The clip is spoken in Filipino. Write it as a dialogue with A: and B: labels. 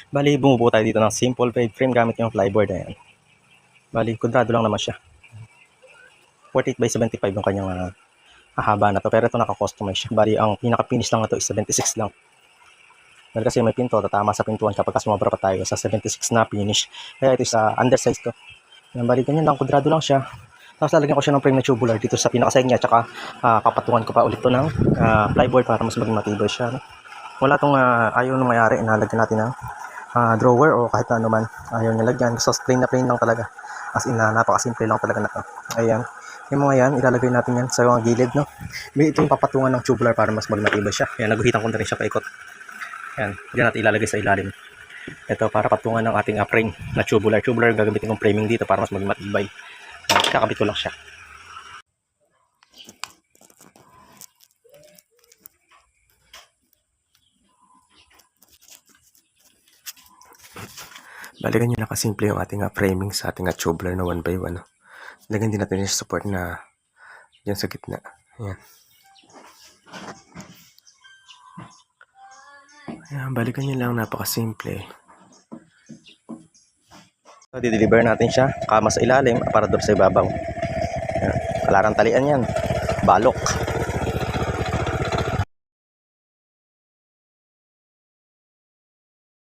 A: Bali, bumubuo tayo dito ng simple bed frame gamit yung plyboard na yan. Bali, kudrado lang naman siya. 48 by 75 yung kanyang haba na to. Pero ito naka-customize siya. Bali, ang pinaka-finish lang na to is 76 lang. Dahil kasi may pinto, tatama sa pintuan kapag sumobra pa tayo sa 76 na finish. Kaya ito is undersize to. Yan, bali, ganyan lang. Kudrado lang siya. Tapos lalagyan ko siya ng frame na tubular dito sa pinaka-side niya. Tsaka papatungan ko pa ulit to ng plyboard para mas maging matibay siya. No? Wala tong ayaw nung mayari. Nalagyan natin ng drawer o kahit ano man. Ayaw niya lagyan. So, plain na plain lang talaga. As in, napakasimple lang talaga na to. Ayan. Yung mga yan, ilalagay natin yan sa mga gilid, no? Ito yung papatungan ng tubular para mas magmatibay siya. Ayan, naguhitan ko na rin siya paikot. Ayan, diyan natin ilalagay sa ilalim. Ito para patungan ng ating frame na tubular. Tubular gagamitin kong framing dito para mas maging matibay. Ayan, kakabit ko lang siya. Balikan nyo na kasimple yung ating framing sa ating tubular na 1x1. No? Lagyan din natin yung support na dyan sa gitna. Ayan. Ayan, balikan nyo lang, napakasimple. So, di-deliver natin siya, kama sa ilalim, aparador sa ibabaw. Ayan, kalarang talian yan, balok.